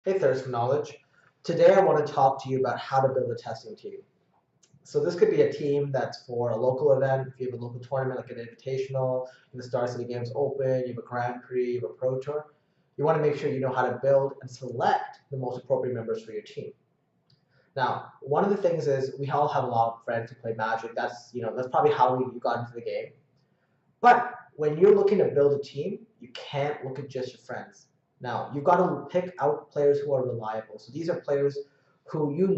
Hey, Thirst for Knowledge. Today I want to talk to you about how to build a testing team. So this could be a team that's for a local event. If you have a local tournament like an invitational, the Star City Games Open, you have a Grand Prix, you have a Pro Tour. You want to make sure you know how to build and select the most appropriate members for your team. Now, one of the things is we all have a lot of friends who play Magic. That's probably how you got into the game. But when you're looking to build a team, you can't look at just your friends. Now, you've got to pick out players who are reliable. So these are players who you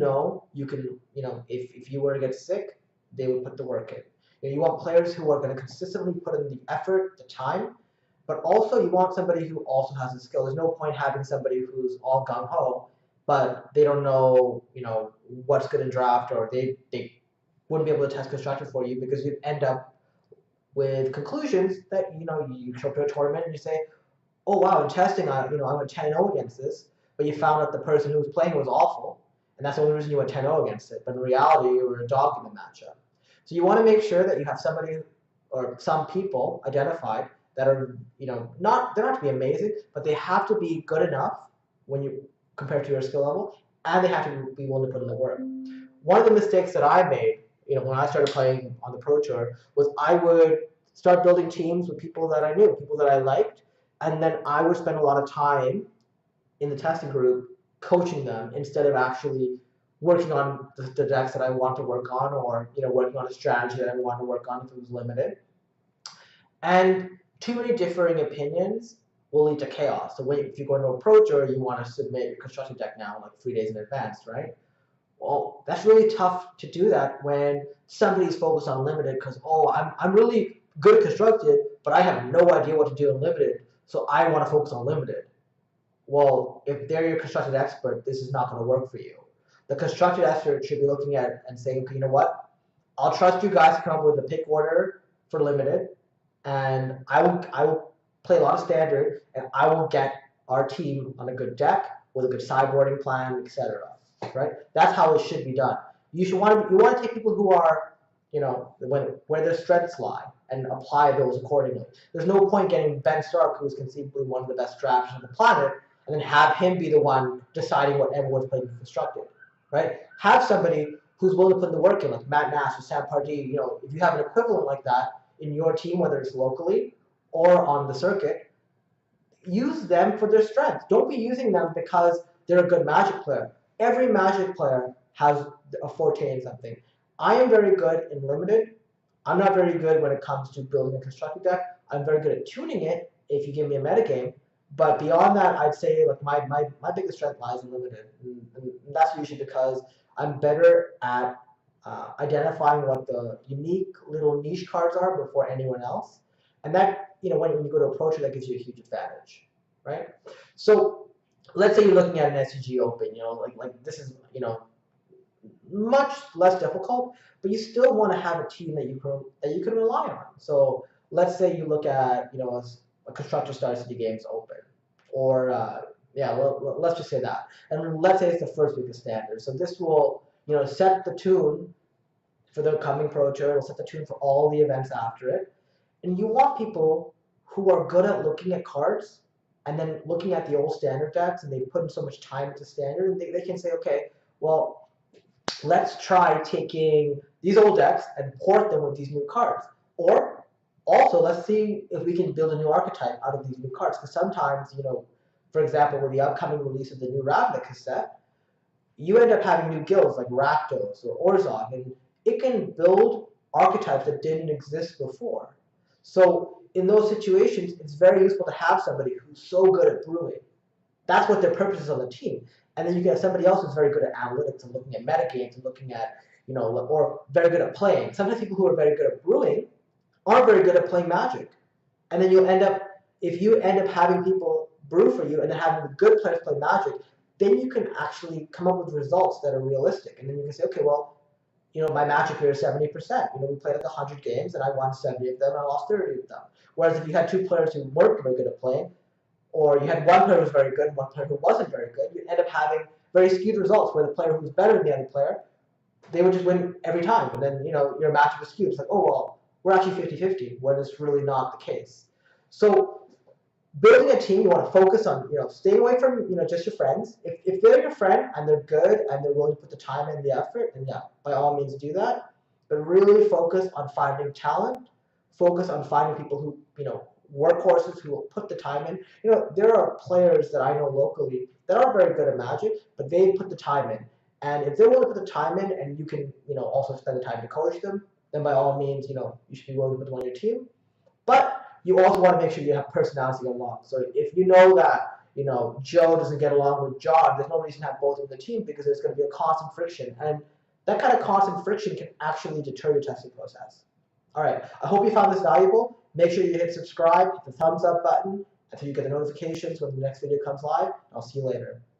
can, if you were to get sick, they would put the work in. You want players who are going to consistently put in the effort, the time, but also you want somebody who also has the skill. There's no point having somebody who's all gung ho, but they don't know, what's good in draft, or they wouldn't be able to test constructor for you because you'd end up with conclusions that you show up to a tournament and you say, oh wow, in testing I went 10-0 against this, but you found out the person who was playing was awful, and that's the only reason you went 10-0 against it. But in reality, you were a dog in the matchup. So you want to make sure that you have somebody or some people identified that are not they're not to be amazing, but they have to be good enough when you compared to your skill level, and they have to be willing to put in the work. One of the mistakes that I made, when I started playing on the Pro Tour, was I would start building teams with people that I knew, people that I liked, and then I would spend a lot of time in the testing group coaching them instead of actually working on the decks that I want to work on, or working on a strategy that I want to work on if it was limited. And too many differing opinions will lead to chaos. So if you go into a Pro Tour, you want to submit your construction deck now like 3 days in advance, right? Well, that's really tough to do that when somebody's focused on limited because, I'm really good at constructed, but I have no idea what to do in limited, so I want to focus on limited. Well, if they're your constructed expert, this is not going to work for you. The constructed expert should be looking at it and saying, okay, you know what? I'll trust you guys to come up with a pick order for limited, and I will play a lot of standard, and I will get our team on a good deck with a good sideboarding plan, etc. Right? That's how it should be done. You want to take people who are where their strengths lie and apply those accordingly. There's no point getting Ben Stark, who is conceivably one of the best strategists on the planet, and then have him be the one deciding what everyone's playing constructed. Right? Have somebody who's willing to put the work in, like Matt Nash or Sam Pardee. If you have an equivalent like that in your team, whether it's locally or on the circuit, use them for their strengths. Don't be using them because they're a good Magic player. Every Magic player has a forte in something. I am very good in limited. I'm not very good when it comes to building a constructed deck. I'm very good at tuning it if you give me a metagame. But beyond that, I'd say like my biggest strength lies in limited. And that's usually because I'm better at identifying what the unique little niche cards are before anyone else. And that, when you go to approach it, that gives you a huge advantage, right? So let's say you're looking at an SCG Open, like this is, much less difficult, but you still want to have a team that you can rely on. So let's say you look at, a constructor Star City Games Open, or let's just say that, and let's say it's the first week of standard. So this will, set the tune for the coming Pro Tour. It'll set the tune for all the events after it. And you want people who are good at looking at cards and then looking at the old standard decks, and they put in so much time into standard, and they can say, okay, well, let's try taking these old decks and port them with these new cards. Or also, let's see if we can build a new archetype out of these new cards. Because sometimes, for example, with the upcoming release of the new Ravnica cassette, you end up having new guilds like Rakdos or Orzhov, and it can build archetypes that didn't exist before. So in those situations, it's very useful to have somebody who's so good at brewing. That's what their purpose is on the team. And then you get somebody else who's very good at analytics and looking at metagames and looking at, or very good at playing. Sometimes people who are very good at brewing aren't very good at playing Magic. And then if you end up having people brew for you and then having the good players play Magic, then you can actually come up with results that are realistic. And then you can say, okay, well, my Magic here is 70%. We played like 100 games and I won 70 of them and I lost 30 of them. Whereas if you had two players who weren't very good at playing, or you had one player who was very good and one player who wasn't very good, you end up having very skewed results where the player who was better than the other player, they would just win every time. And then, your matchup was skewed. It's like, oh, well, we're actually 50-50, when it's really not the case. So building a team, you want to focus on, staying away from, just your friends. If they're your friend and they're good and they're willing to put the time and the effort, then yeah, by all means do that. But really focus on finding talent. Focus on finding people who, workhorses who will put the time in. There are players that I know locally that aren't very good at Magic, but they put the time in. And if they're willing to put the time in, and you can, also spend the time to coach them, then by all means, you should be willing to put them on your team. But you also want to make sure you have personality along. So if you know that Joe doesn't get along with John, there's no reason to have both of the team because there's going to be a constant friction, and that kind of constant friction can actually deter your testing process. All right, I hope you found this valuable. Make sure you hit subscribe, hit the thumbs up button until you get the notifications when the next video comes live. I'll see you later.